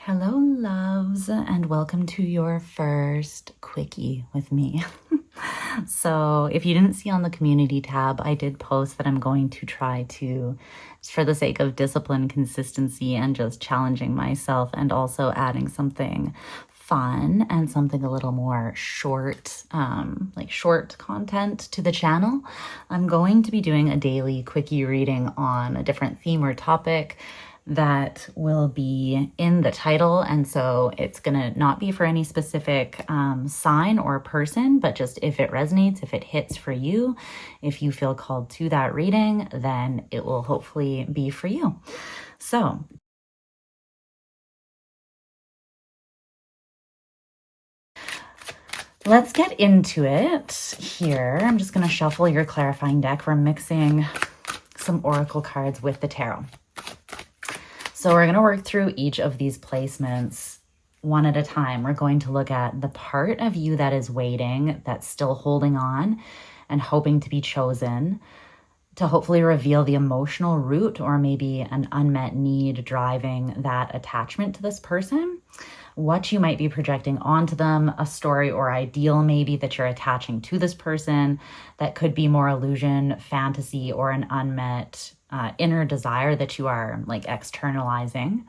Hello, loves, and welcome to your first quickie with me. So if you didn't see on the community tab, I did post that I'm going to try to, just for the sake of discipline, consistency, and just challenging myself, and also adding something fun and something a little more short, like short content to the channel. I'm going to be doing a daily quickie reading on a different theme or topic that will be in the title. And so it's going to not be for any specific sign or person, but just if it resonates, if it hits for you, if you feel called to that reading, then it will hopefully be for you. So let's get into it here. I'm just going to shuffle your clarifying deck. We're mixing some oracle cards with the tarot. So we're going to work through each of these placements one at a time. We're going to look at the part of you that is waiting, that's still holding on and hoping to be chosen, to hopefully reveal the emotional root or maybe an unmet need driving that attachment to this person, what you might be projecting onto them, a story or ideal maybe that you're attaching to this person that could be more illusion, fantasy, or an unmet inner desire that you are like externalizing,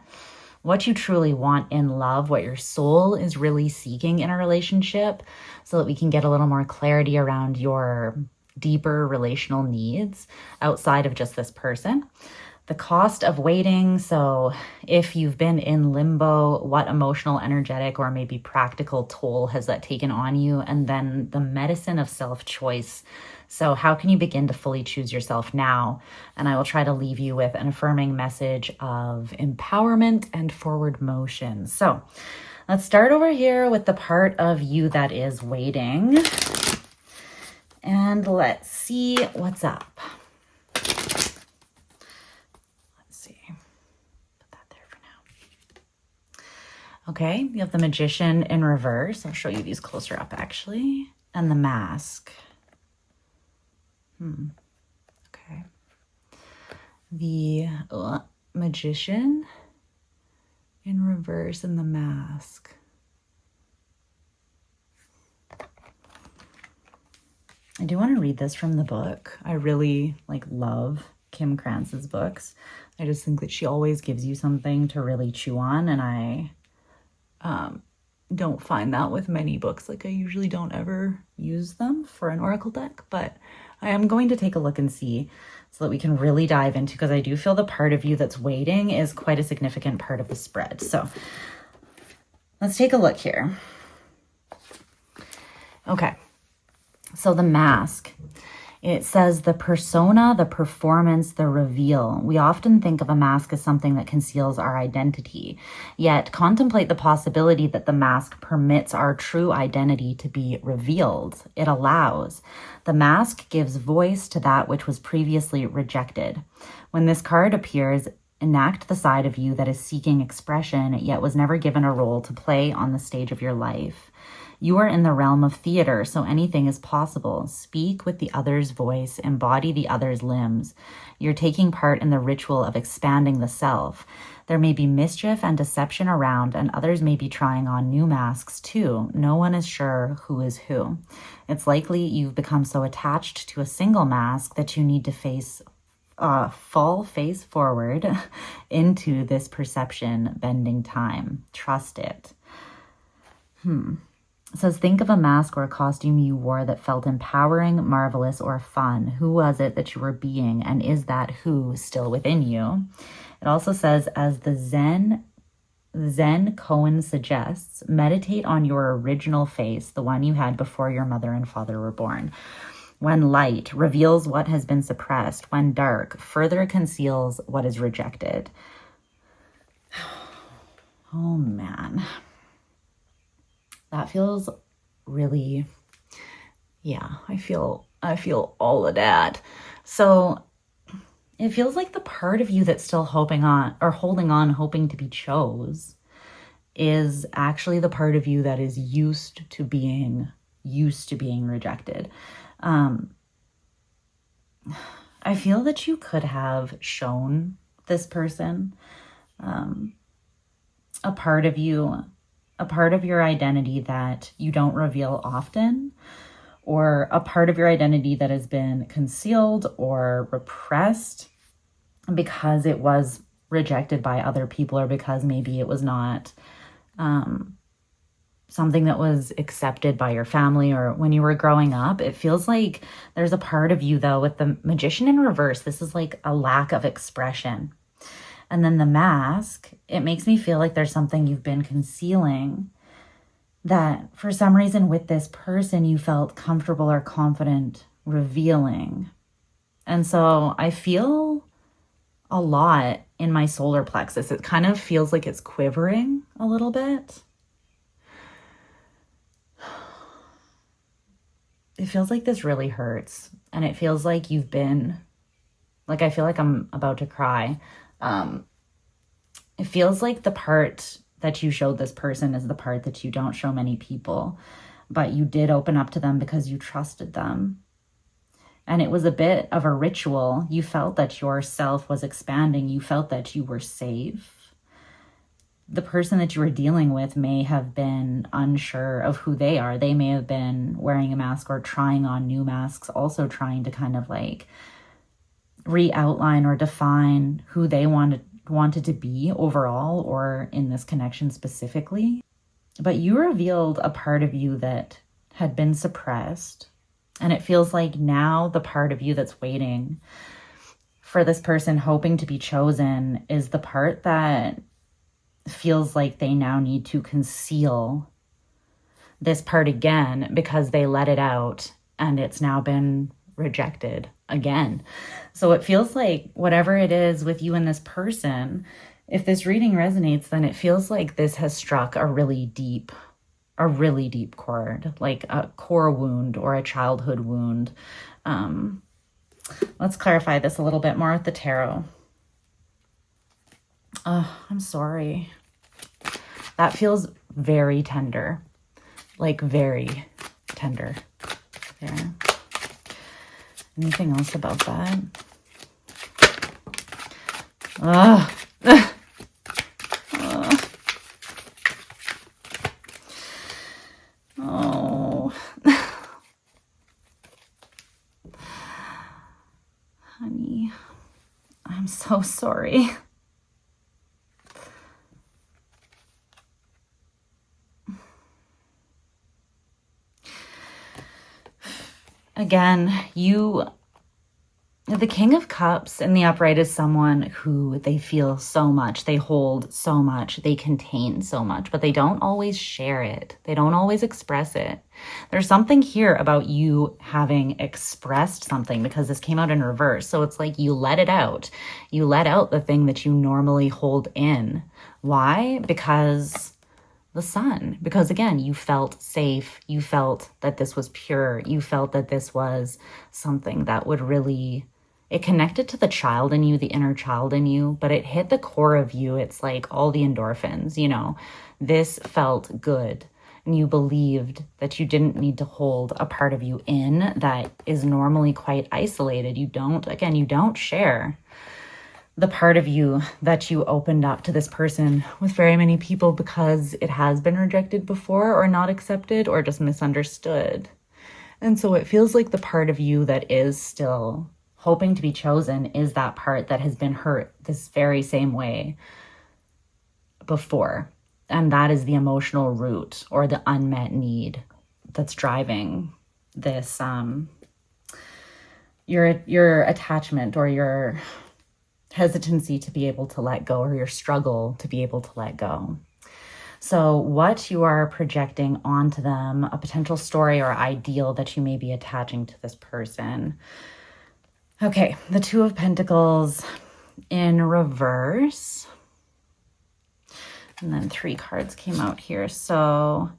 what you truly want in love, what your soul is really seeking in a relationship, so that we can get a little more clarity around your deeper relational needs outside of just this person. The cost of waiting. So if you've been in limbo, what emotional, energetic, or maybe practical toll has that taken on you? And then the medicine of self-choice. So how can you begin to fully choose yourself now? And I will try to leave you with an affirming message of empowerment and forward motion. So let's start over here with the part of you that is waiting. And let's see what's up. Okay, you have the Magician in reverse. I'll show you these closer up, actually. And the Mask. Okay. The Magician in reverse and the Mask. I do want to read this from the book. I really love Kim Krantz's books. I just think that she always gives you something to really chew on, and I don't find that with many books. I usually don't ever use them for an oracle deck, but I am going to take a look and see so that we can really dive into, because I do feel the part of you that's waiting is quite a significant part of the spread. So let's take a look here. Okay, so the Mask. It says the persona, the performance, the reveal. We often think of a mask as something that conceals our identity, yet contemplate the possibility that the mask permits our true identity to be revealed. It allows. The mask gives voice to that which was previously rejected. When this card appears, enact the side of you that is seeking expression, yet was never given a role to play on the stage of your life. You are in the realm of theater, so anything is possible. Speak with the other's voice, embody the other's limbs. You're taking part in the ritual of expanding the self. There may be mischief and deception around, and others may be trying on new masks too. No one is sure who is who. It's likely you've become so attached to a single mask that you need to fall face forward into this perception bending time. Trust it. It says, think of a mask or a costume you wore that felt empowering, marvelous, or fun. Who was it that you were being, and is that who still within you? It also says, as the Zen koan suggests, meditate on your original face, the one you had before your mother and father were born. When light reveals what has been suppressed, when dark further conceals what is rejected. Oh man. That feels really, I feel all of that. So it feels like the part of you that's still holding on, hoping to be chose, is actually the part of you that is used to being rejected. I feel that you could have shown this person a part of you, a part of your identity that you don't reveal often, or a part of your identity that has been concealed or repressed because it was rejected by other people, or because maybe it was not something that was accepted by your family or when you were growing up. It feels like there's a part of you, though, with the Magician in reverse. This is like a lack of expression. And then the Mask, it makes me feel like there's something you've been concealing that for some reason with this person you felt comfortable or confident revealing. And so I feel a lot in my solar plexus. It kind of feels like it's quivering a little bit. It feels like this really hurts. And it feels like you've been, like, I feel like I'm about to cry. It feels like the part that you showed this person is the part that you don't show many people, but you did open up to them because you trusted them. And it was a bit of a ritual. You felt that yourself was expanding. You felt that you were safe. The person that you were dealing with may have been unsure of who they are. They may have been wearing a mask or trying on new masks, also trying to kind of like re-outline or define who they wanted to be overall, or in this connection specifically. But you revealed a part of you that had been suppressed. And it feels like now the part of you that's waiting for this person, hoping to be chosen, is the part that feels like they now need to conceal this part again because they let it out and it's now been rejected again. So it feels like whatever it is with you and this person, if this reading resonates, then it feels like this has struck a really deep chord, like a core wound or a childhood wound. Let's clarify this a little bit more with the tarot. Oh, I'm sorry. That feels very tender, like very tender. There. Anything else about that? Ugh. Oh. Honey, I'm so sorry. Again, the King of Cups in the upright is someone who they feel so much, they hold so much, they contain so much, but they don't always share it. They don't always express it. There's something here about you having expressed something, because this came out in reverse. So it's like you let it out. You let out the thing that you normally hold in. Why? Because the Sun. Because again, you felt safe. You felt that this was pure. You felt that this was something that would really, it connected to the child in you, the inner child in you, but it hit the core of you. It's like all the endorphins, you know, this felt good. And you believed that you didn't need to hold a part of you in that is normally quite isolated. You don't share the part of you that you opened up to this person with very many people because it has been rejected before, or not accepted, or just misunderstood. And so it feels like the part of you that is still hoping to be chosen is that part that has been hurt this very same way before. And that is the emotional root or the unmet need that's driving this, your attachment or your hesitancy to be able to let go, or your struggle to be able to let go. So what you are projecting onto them, a potential story or ideal that you may be attaching to this person. Okay, the Two of Pentacles in reverse. And then 3 cards came out here. So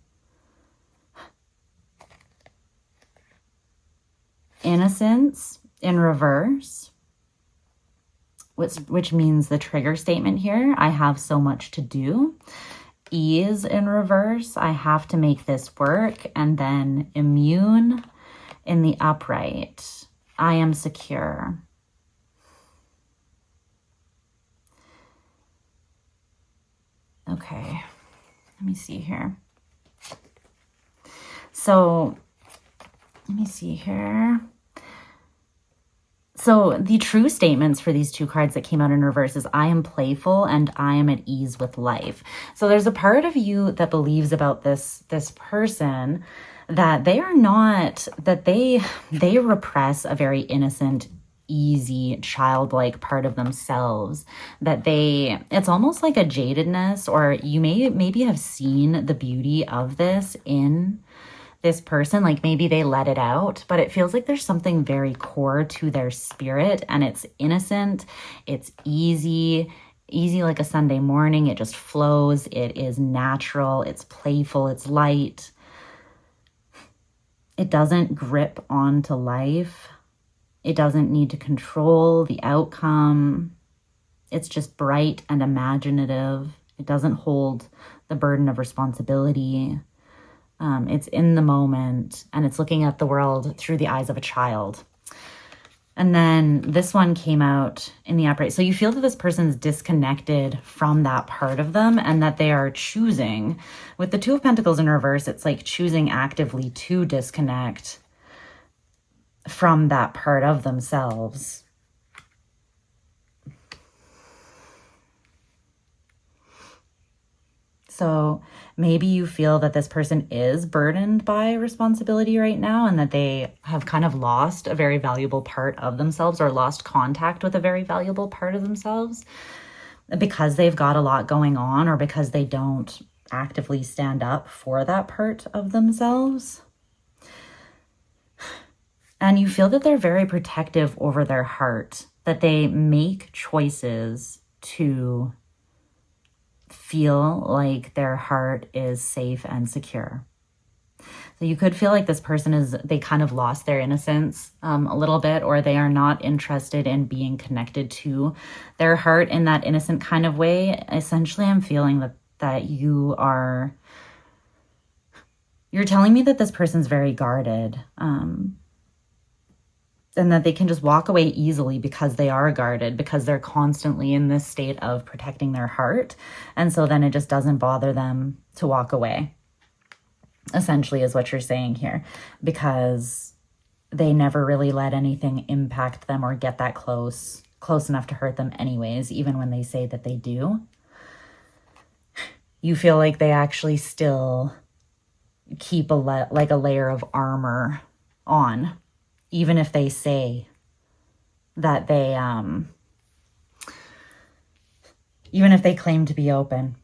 Innocence in reverse, which means the trigger statement here, I have so much to do. Ease in reverse, I have to make this work. And then Immune in the upright, I am secure. Okay, let me see here. So, let me see here. So the true statements for these two cards that came out in reverse is I am playful and I am at ease with life. So there's a part of you that believes about this person that they are not, that they repress a very innocent, easy, childlike part of themselves, that it's almost like a jadedness, or you maybe have seen the beauty of this in this person, like maybe they let it out, but it feels like there's something very core to their spirit, and it's innocent, it's easy like a Sunday morning. It just flows, it is natural, it's playful, it's light. It doesn't grip onto life. It doesn't need to control the outcome. It's just bright and imaginative. It doesn't hold the burden of responsibility. It's in the moment, and it's looking at the world through the eyes of a child. And then this one came out in the upright. So you feel that this person's disconnected from that part of them, and that they are choosing. With the Two of Pentacles in reverse, it's like choosing actively to disconnect from that part of themselves. So maybe you feel that this person is burdened by responsibility right now, and that they have kind of lost a very valuable part of themselves, or lost contact with a very valuable part of themselves, because they've got a lot going on, or because they don't actively stand up for that part of themselves. And you feel that they're very protective over their heart, that they make choices to feel like their heart is safe and secure. So you could feel like this person they kind of lost their innocence a little bit, or they are not interested in being connected to their heart in that innocent kind of way. Essentially, I'm feeling that you're telling me that this person's very guarded, and that they can just walk away easily because they are guarded, because they're constantly in this state of protecting their heart. And so then it just doesn't bother them to walk away, essentially, is what you're saying here, because they never really let anything impact them or get that close enough to hurt them anyways, even when they say that they do. You feel like they actually still keep a layer of armor on, even if they say that even if they claim to be open.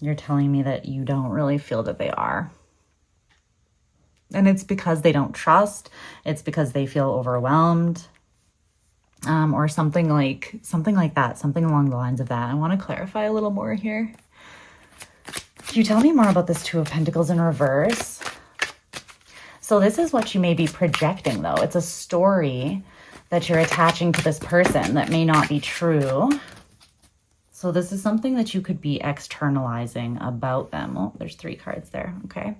You're telling me that you don't really feel that they are. And it's because they don't trust. It's because they feel overwhelmed, or something like that, something along the lines of that. I want to clarify a little more here. Can you tell me more about this Two of Pentacles in reverse? So this is what you may be projecting, though. It's a story that you're attaching to this person that may not be true. So this is something that you could be externalizing about them. Oh, there's 3 cards there. Okay.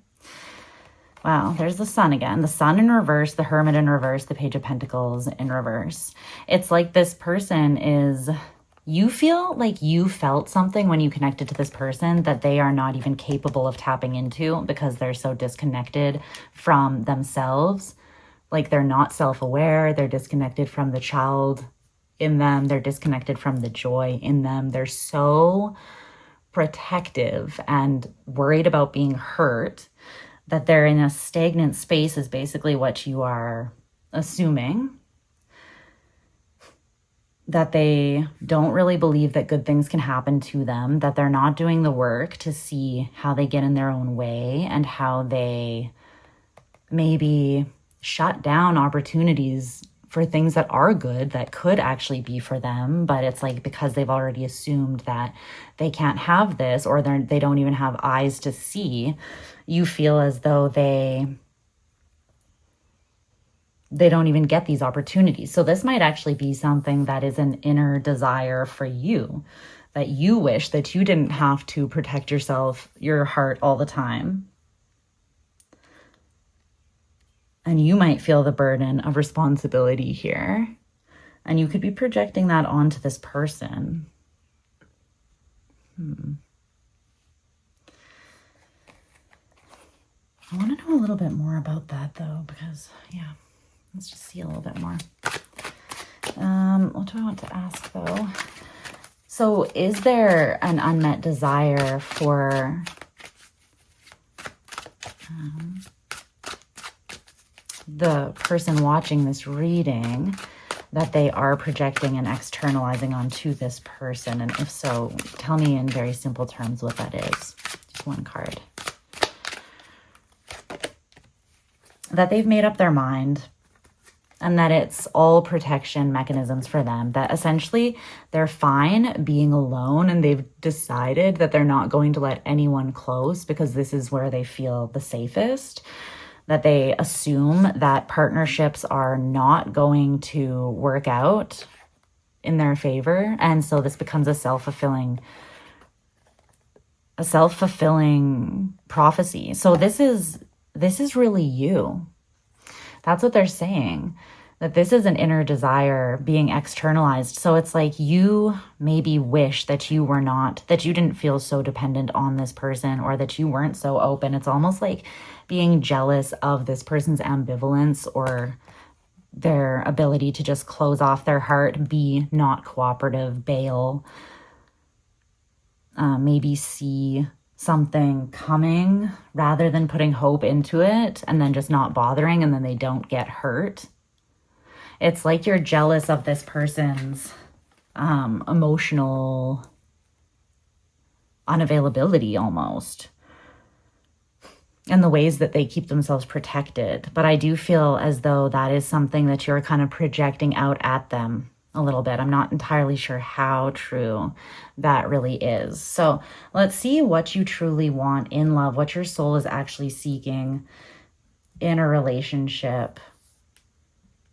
Wow, there's the Sun again. The Sun in reverse, the Hermit in reverse, the Page of Pentacles in reverse. It's like this person is... You feel like you felt something when you connected to this person that they are not even capable of tapping into, because they're so disconnected from themselves. Like they're not self-aware. They're disconnected from the child in them. They're disconnected from the joy in them. They're so protective and worried about being hurt that they're in a stagnant space, is basically what you are assuming. That they don't really believe that good things can happen to them, that they're not doing the work to see how they get in their own way, and how they maybe shut down opportunities for things that are good, that could actually be for them. But it's like, because they've already assumed that they can't have this, or they don't even have eyes to see, you feel as though they don't even get these opportunities. So this might actually be something that is an inner desire for you, that you wish that you didn't have to protect yourself, your heart all the time. And you might feel the burden of responsibility here. And you could be projecting that onto this person. I want to know a little bit more about that though, because yeah, let's just see a little bit more. What do I want to ask though? So is there an unmet desire for the person watching this reading that they are projecting and externalizing onto this person? And if so, tell me in very simple terms what that is. Just one card. That they've made up their mind and that it's all protection mechanisms for them, that essentially they're fine being alone and they've decided that they're not going to let anyone close because this is where they feel the safest, that they assume that partnerships are not going to work out in their favor. And so this becomes a self-fulfilling prophecy. So this is really you. That's what they're saying, that this is an inner desire being externalized. So it's like you maybe wish that you didn't feel so dependent on this person, or that you weren't so open. It's almost like being jealous of this person's ambivalence or their ability to just close off their heart, be not cooperative, bail, maybe see something coming rather than putting hope into it and then just not bothering, and then they don't get hurt. It's like you're jealous of this person's emotional unavailability almost, and the ways that they keep themselves protected. But I do feel as though that is something that you're kind of projecting out at them a little bit. I'm not entirely sure how true that really is. So let's see what you truly want in love, what your soul is actually seeking in a relationship,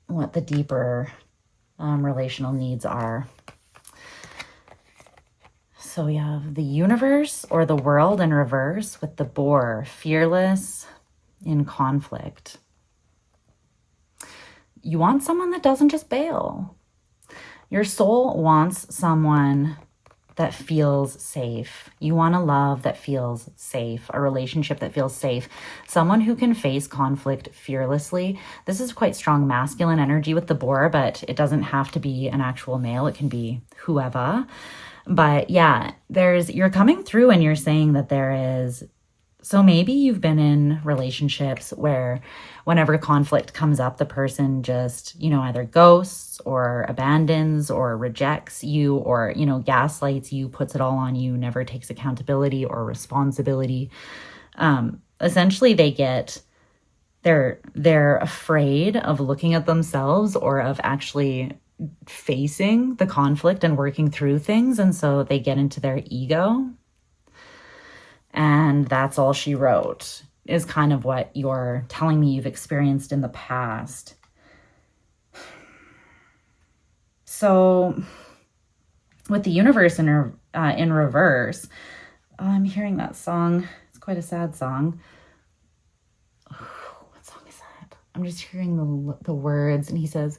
what the deeper relational needs are. So we have the universe or the world in reverse with the boar, fearless in conflict. You want someone that doesn't just bail. Your soul wants someone that feels safe. You want a love that feels safe, a relationship that feels safe, someone who can face conflict fearlessly. This is quite strong masculine energy with the boar, but it doesn't have to be an actual male. It can be whoever. But yeah, you're coming through and you're saying that there is, so maybe you've been in relationships where whenever conflict comes up, the person just, either ghosts or abandons or rejects you or, gaslights you, puts it all on you, never takes accountability or responsibility. Essentially they're afraid of looking at themselves or of actually facing the conflict and working through things. And so they get into their ego. And that's all she wrote, is kind of what you're telling me you've experienced in the past. So with the universe in reverse, I'm hearing that song. It's quite a sad song. What song is that? I'm just hearing the words, and he says,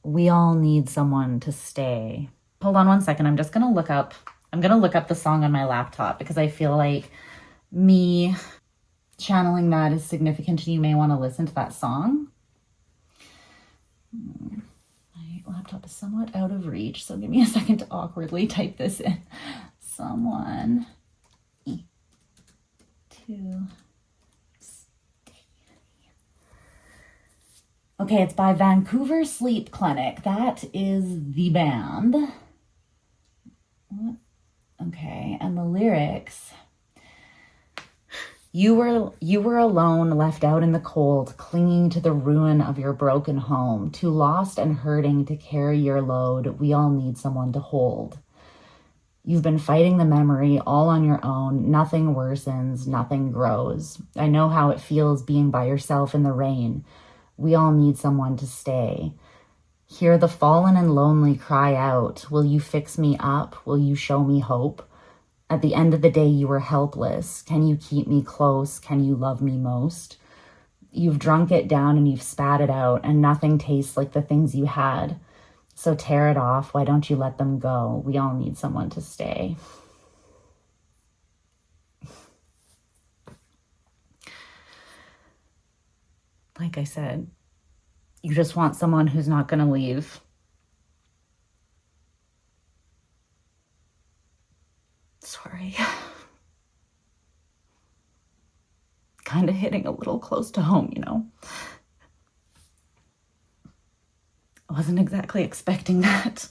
"We all need someone to stay." Hold on one second. I'm going to look up the song on my laptop because I feel like me channeling that is significant and you may want to listen to that song. My laptop is somewhat out of reach, so give me a second to awkwardly type this in. Someone to stay. Okay, it's by Vancouver Sleep Clinic. That is the band. What? Okay, and the lyrics. You were alone, left out in the cold, clinging to the ruin of your broken home, too lost and hurting to carry your load. We all need someone to hold. You've been fighting the memory all on your own. Nothing worsens, nothing grows. I know how it feels being by yourself in the rain. We all need someone to stay. Hear the fallen and lonely cry out. Will you fix me up? Will you show me hope? At the end of the day, you were helpless. Can you keep me close? Can you love me most? You've drunk it down and you've spat it out, and nothing tastes like the things you had. So tear it off. Why don't you let them go? We all need someone to stay. like I said, you just want someone who's not going to leave. Sorry. Kind of hitting a little close to home, you know? I wasn't exactly expecting that.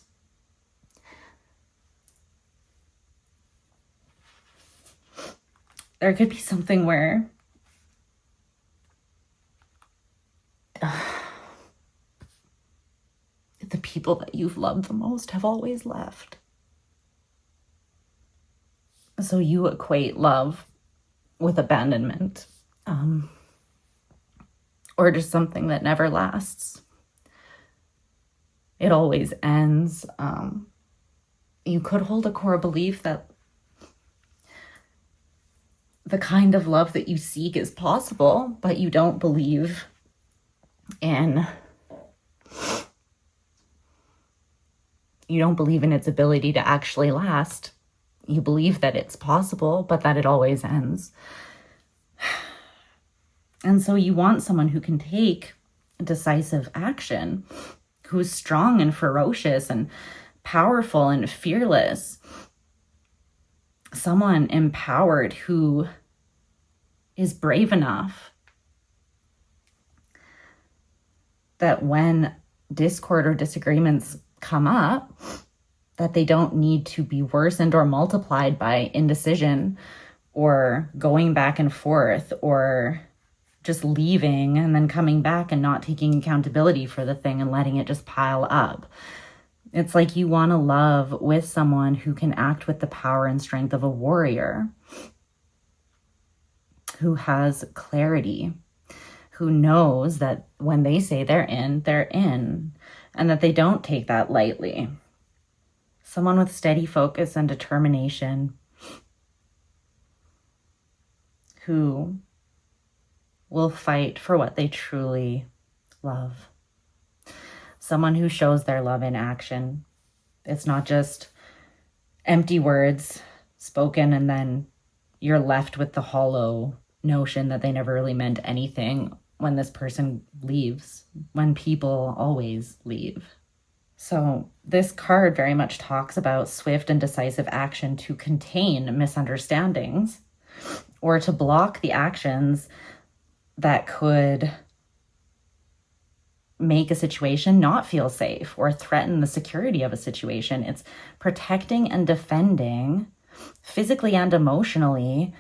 There could be something where the people that you've loved the most have always left. So you equate love with abandonment, or just something that never lasts. It always ends. You could hold a core belief that the kind of love that you seek is possible, but you don't believe in its ability to actually last. You believe that it's possible, but that it always ends. And so you want someone who can take decisive action, who's strong and ferocious and powerful and fearless. Someone empowered who is brave enough that when discord or disagreements come up, that they don't need to be worsened or multiplied by indecision or going back and forth or just leaving and then coming back and not taking accountability for the thing and letting it just pile up. It's like you want to love with someone who can act with the power and strength of a warrior, who has clarity, who knows that when they say they're in, and that they don't take that lightly. Someone with steady focus and determination who will fight for what they truly love. Someone who shows their love in action. It's not just empty words spoken and then you're left with the hollow notion that they never really meant anything when this person leaves, when people always leave. So this card very much talks about swift and decisive action to contain misunderstandings or to block the actions that could make a situation not feel safe or threaten the security of a situation. It's protecting and defending physically and emotionally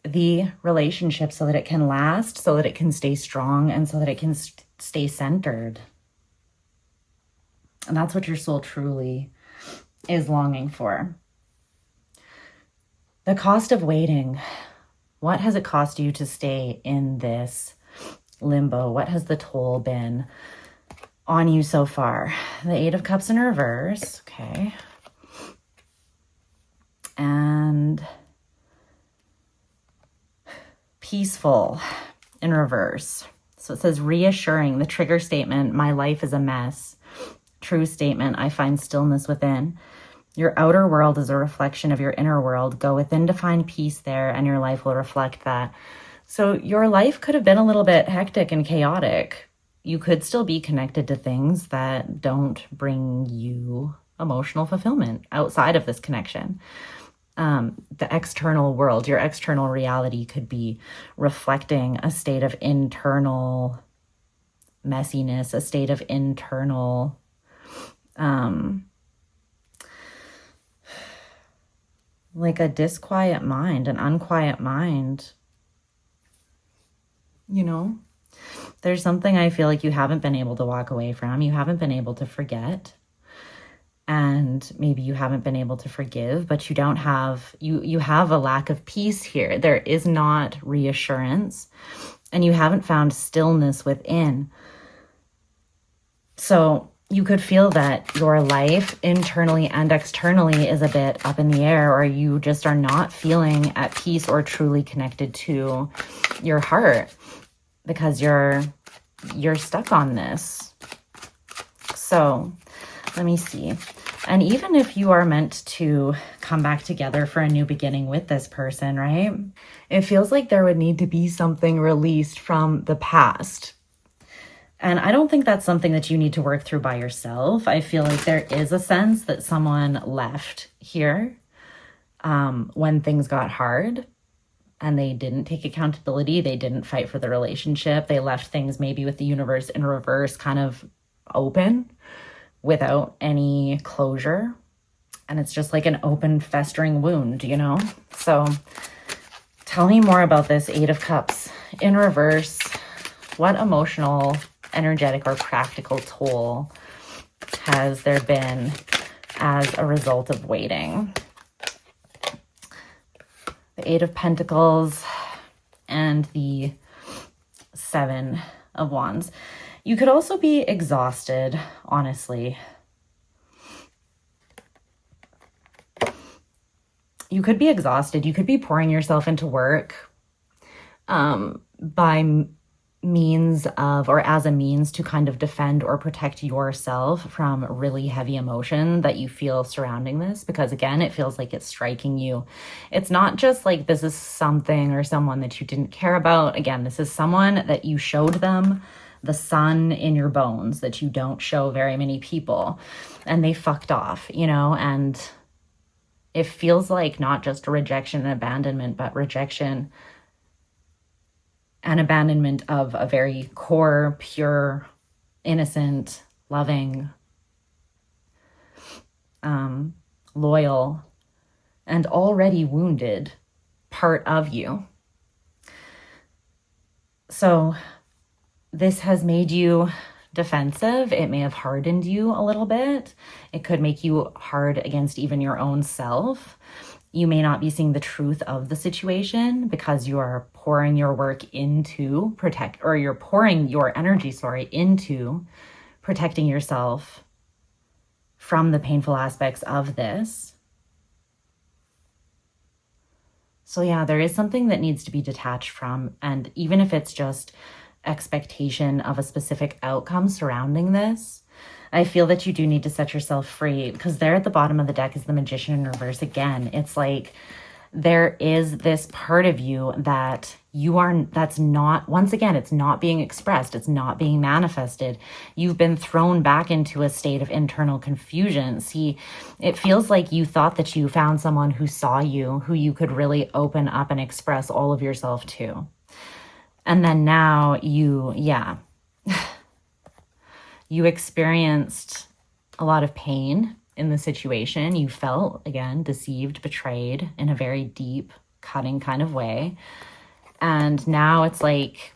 the relationship so that it can last, so that it can stay strong, and so that it can stay centered. And that's what your soul truly is longing for. The cost of waiting. What has it cost you to stay in this limbo? What has the toll been on you so far? The Eight of Cups in reverse. Okay. And peaceful in reverse. So it says reassuring, the trigger statement, my life is a mess. True statement, I find stillness within. Your outer world is a reflection of your inner world. Go within to find peace there, and your life will reflect that. So your life could have been a little bit hectic and chaotic. You could still be connected to things that don't bring you emotional fulfillment outside of this connection. The external world, your external reality could be reflecting a state of internal messiness, a state of internal like a disquiet mind, an unquiet mind. You know, there's something I feel like you haven't been able to walk away from. You haven't been able to forget. And maybe you haven't been able to forgive, but you don't have, you have a lack of peace here. There is not reassurance, and you haven't found stillness within. So you could feel that your life internally and externally is a bit up in the air, or you just are not feeling at peace or truly connected to your heart because you're stuck on this. So let me see. And even if you are meant to come back together for a new beginning with this person, right? It feels like there would need to be something released from the past. And I don't think that's something that you need to work through by yourself. I feel like there is a sense that someone left here when things got hard and they didn't take accountability. They didn't fight for the relationship. They left things maybe with the universe in reverse, kind of open, without any closure. And it's just like an open, festering wound, you know? So tell me more about this 8 of Cups in reverse. What emotional, energetic, or practical toll has there been as a result of waiting? The 8 of Pentacles and the 7 of Wands. You could also be exhausted, honestly. You could be exhausted. You could be pouring yourself into work by means of, or as a means to kind of defend or protect yourself from really heavy emotion that you feel surrounding this. Because again, it feels like it's striking you. It's not just like this is something or someone that you didn't care about. Again, this is someone that you showed them the sun in your bones that you don't show very many people, and they fucked off, you know? And it feels like not just a rejection and abandonment, but rejection and abandonment of a very core, pure, innocent, loving, loyal, and already wounded part of you. So this has made you defensive. It may have hardened you a little bit. It could make you hard against even your own self. You may not be seeing the truth of the situation because you are pouring your work into you're pouring your energy, into protecting yourself from the painful aspects of this. So yeah, there is something that needs to be detached from, and even if it's just expectation of a specific outcome surrounding this, I feel that you do need to set yourself free, because there at the bottom of the deck is the Magician in reverse again. It's like there is this part of you that that's not, once again, it's not being expressed. It's not being manifested. You've been thrown back into a state of internal confusion. See, it feels like you thought that you found someone who saw you, who you could really open up and express all of yourself to. And then now you experienced a lot of pain in the situation. You felt, again, deceived, betrayed in a very deep, cutting kind of way. And now it's like,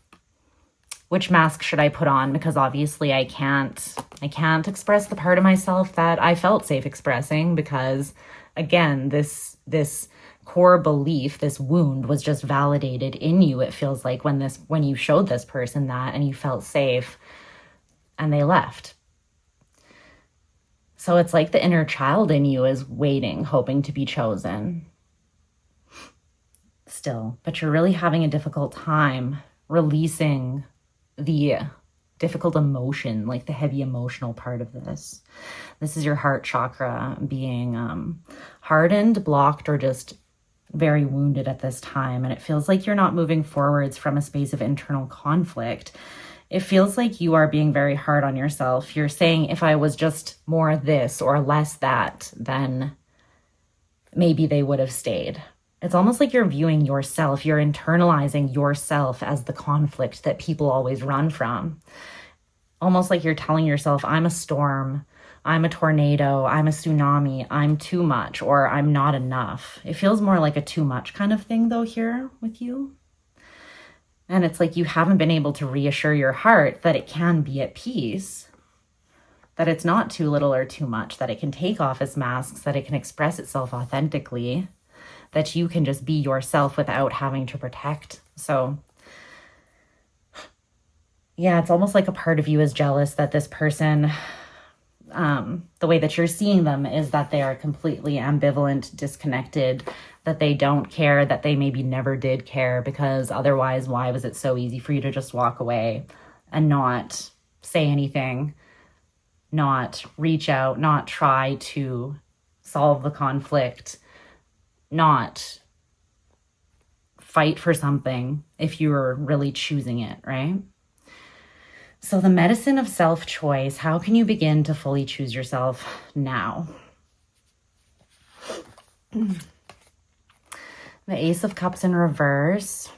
which mask should I put on? Because obviously I can't express the part of myself that I felt safe expressing, because again, this core belief, this wound was just validated in you. It feels like when you showed this person that and you felt safe and they left. So it's like the inner child in you is waiting, hoping to be chosen still, but you're really having a difficult time releasing the difficult emotion, like the heavy emotional part of this. This is your heart chakra being hardened, blocked, or just very wounded at this time. And it feels like you're not moving forwards from a space of internal conflict. It feels like you are being very hard on yourself. You're saying, if I was just more this or less that, then maybe they would have stayed. It's almost like you're viewing yourself, you're internalizing yourself as the conflict that people always run from. Almost like you're telling yourself, I'm a storm, I'm a tornado, I'm a tsunami, I'm too much, or I'm not enough. It feels more like a too much kind of thing though here with you. And it's like you haven't been able to reassure your heart that it can be at peace, that it's not too little or too much, that it can take off its masks, that it can express itself authentically, that you can just be yourself without having to protect. So yeah, it's almost like a part of you is jealous that this person, the way that you're seeing them is that they are completely ambivalent, disconnected, that they don't care, that they maybe never did care, because otherwise, why was it so easy for you to just walk away and not say anything, not reach out, not try to solve the conflict, not fight for something if you were really choosing it, right? So the medicine of self-choice, how can you begin to fully choose yourself now? The Ace of Cups in reverse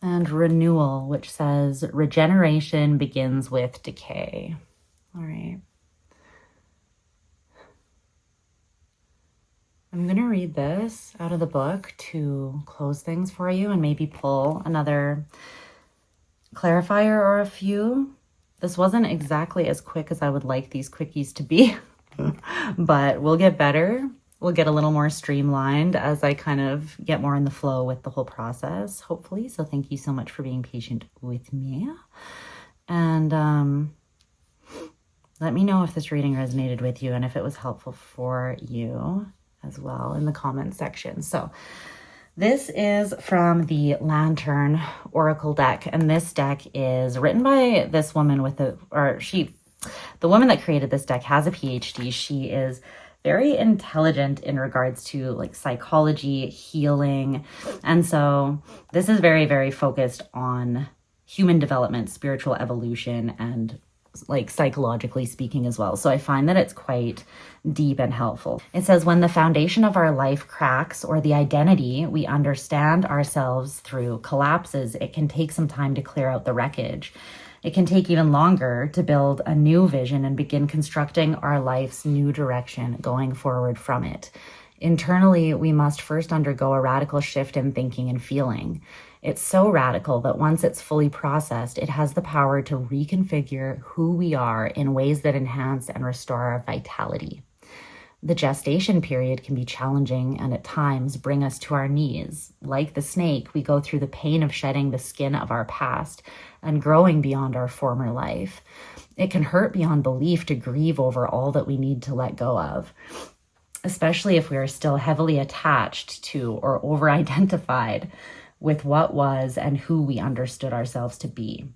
and renewal, which says regeneration begins with decay. All right. I'm going to read this out of the book to close things for you and maybe pull another clarifier or a few. This wasn't exactly as quick as I would like these quickies to be, but we'll get better. We'll get a little more streamlined as I kind of get more in the flow with the whole process, hopefully. So thank you so much for being patient with me. And let me know if this reading resonated with you and if it was helpful for you as well in the comments section. So this is from the Lantern Oracle deck, and this deck is written by this woman the woman that created this deck has a PhD. She is very intelligent in regards to like psychology, healing. And so this is very, very focused on human development, spiritual evolution, and like psychologically speaking as well. So I find that it's quite deep and helpful. It says, when the foundation of our life cracks or the identity we understand ourselves through collapses, it can take some time to clear out the wreckage. It can take even longer to build a new vision and begin constructing our life's new direction going forward from it. Internally, we must first undergo a radical shift in thinking and feeling. It's so radical that once it's fully processed, it has the power to reconfigure who we are in ways that enhance and restore our vitality. The gestation period can be challenging and at times bring us to our knees. Like the snake, we go through the pain of shedding the skin of our past and growing beyond our former life. It can hurt beyond belief to grieve over all that we need to let go of, especially if we are still heavily attached to or over-identified with what was and who we understood ourselves to be.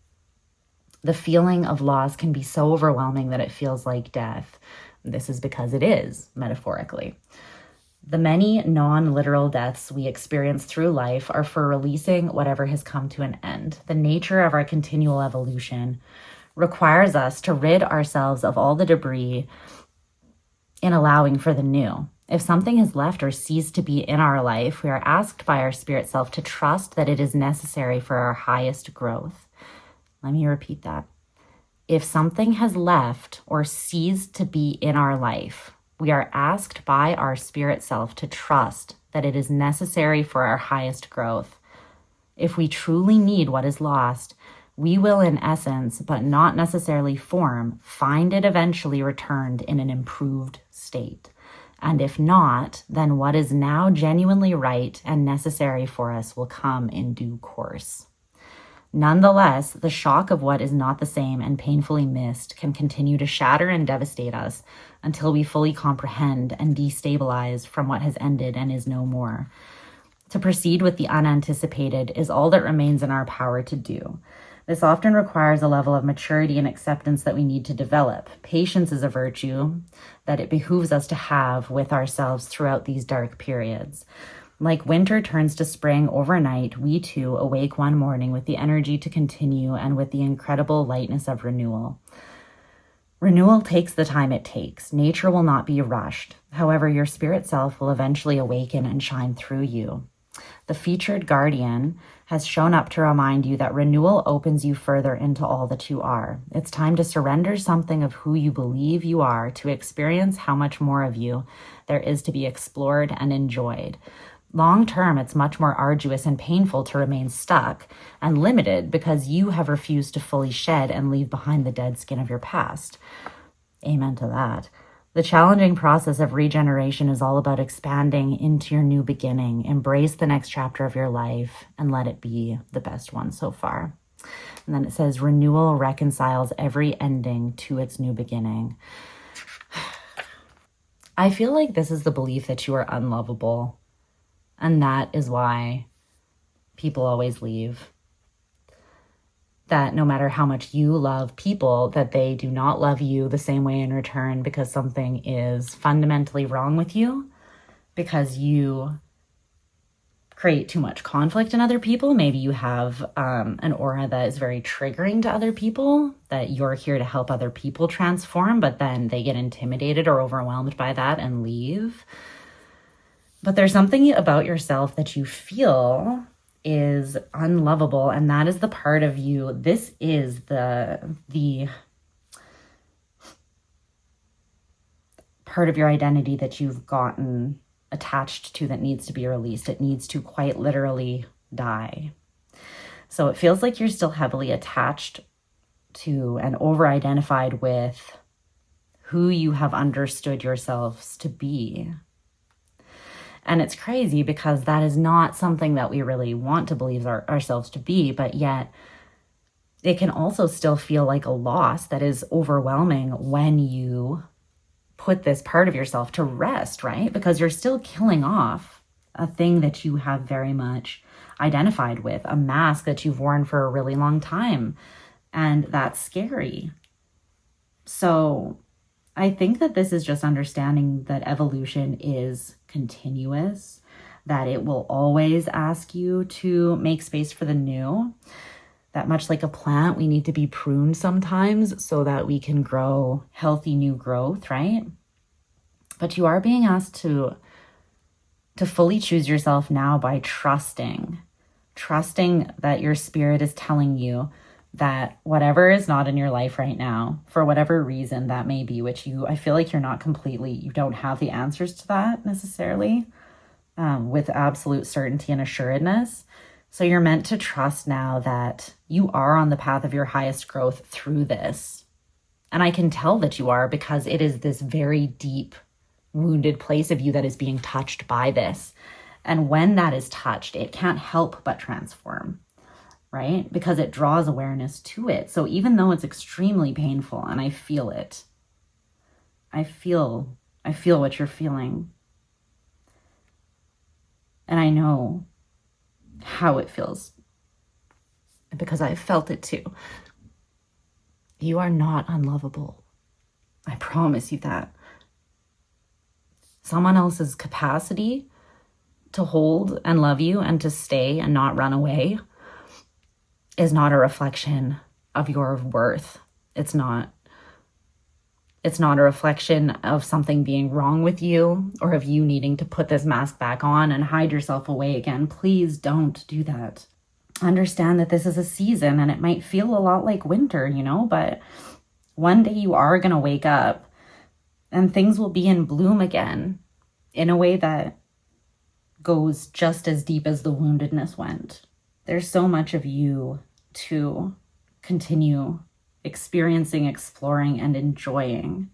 The feeling of loss can be so overwhelming that it feels like death. This is because it is, metaphorically. The many non-literal deaths we experience through life are for releasing whatever has come to an end. The nature of our continual evolution requires us to rid ourselves of all the debris in allowing for the new. If something has left or ceased to be in our life, we are asked by our spirit self to trust that it is necessary for our highest growth. Let me repeat that. If something has left or ceased to be in our life, we are asked by our spirit self to trust that it is necessary for our highest growth. If we truly need what is lost, we will in essence, but not necessarily form, find it eventually returned in an improved state. And if not, then what is now genuinely right and necessary for us will come in due course. Nonetheless, the shock of what is not the same and painfully missed can continue to shatter and devastate us until we fully comprehend and destabilize from what has ended and is no more. To proceed with the unanticipated is all that remains in our power to do. This often requires a level of maturity and acceptance that we need to develop. Patience is a virtue that it behooves us to have with ourselves throughout these dark periods. Like winter turns to spring overnight, we too awake one morning with the energy to continue and with the incredible lightness of renewal. Renewal takes the time it takes. Nature will not be rushed. However, your spirit self will eventually awaken and shine through you. The featured guardian has shown up to remind you that renewal opens you further into all that you are. It's time to surrender something of who you believe you are to experience how much more of you there is to be explored and enjoyed. Long term, it's much more arduous and painful to remain stuck and limited because you have refused to fully shed and leave behind the dead skin of your past. Amen to that. The challenging process of regeneration is all about expanding into your new beginning. Embrace the next chapter of your life and let it be the best one so far. And then it says, renewal reconciles every ending to its new beginning. I feel like this is the belief that you are unlovable. And that is why people always leave. that no matter how much you love people, that they do not love you the same way in return, because something is fundamentally wrong with you, because you create too much conflict in other people. Maybe you have an aura that is very triggering to other people, that you're here to help other people transform, but then they get intimidated or overwhelmed by that and leave. But there's something about yourself that you feel is unlovable, and that is the part of you. This is the part of your identity that you've gotten attached to, that needs to be released. It needs to quite literally die. So it feels like you're still heavily attached to and over-identified with who you have understood yourselves to be. And it's crazy because that is not something that we really want to believe ourselves to be, but yet it can also still feel like a loss that is overwhelming when you put this part of yourself to rest, right? Because you're still killing off a thing that you have very much identified with, a mask that you've worn for a really long time. And that's scary. So I think that this is just understanding that evolution is continuous, that it will always ask you to make space for the new. That much like a plant, we need to be pruned sometimes so that we can grow healthy new growth, right? But you are being asked to fully choose yourself now by trusting that your spirit is telling you that whatever is not in your life right now, for whatever reason that may be, which I feel like you don't have the answers to that necessarily with absolute certainty and assuredness. So you're meant to trust now that you are on the path of your highest growth through this. And I can tell that you are, because it is this very deep, wounded place of you that is being touched by this. And when that is touched, it can't help but transform, right? Because it draws awareness to it. So even though it's extremely painful, and I feel it, I feel what you're feeling. And I know how it feels, because I've felt it too. You are not unlovable. I promise you that. Someone else's capacity to hold and love you and to stay and not run away is not a reflection of your worth. It's not a reflection of something being wrong with you or of you needing to put this mask back on and hide yourself away again. Please don't do that. Understand that this is a season and it might feel a lot like winter, but one day you are going to wake up and things will be in bloom again in a way that goes just as deep as the woundedness went. There's so much of you to continue experiencing, exploring, and enjoying.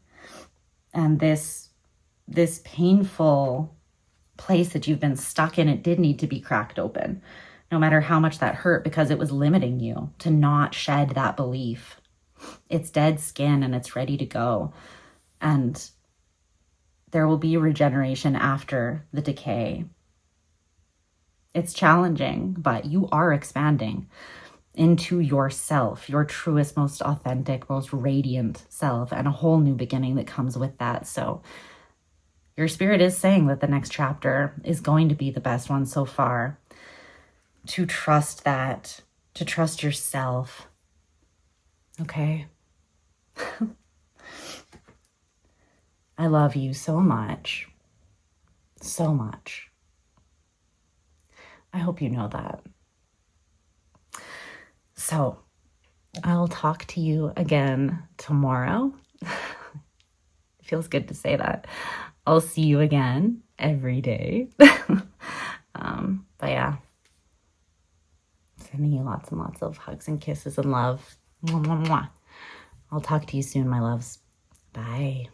And this painful place that you've been stuck in, it did need to be cracked open, no matter how much that hurt, because it was limiting you to not shed that belief. It's dead skin and it's ready to go. And there will be regeneration after the decay. It's challenging, but you are expanding into yourself, your truest, most authentic, most radiant self, and a whole new beginning that comes with that. So your spirit is saying that the next chapter is going to be the best one so far. To trust that, to trust yourself. Okay. I love you so much. So much. I hope you know that. So I'll talk to you again tomorrow. It feels good to say that. I'll see you again every day. But yeah, sending you lots and lots of hugs and kisses and love. Mwah, mwah, mwah. I'll talk to you soon, my loves. Bye.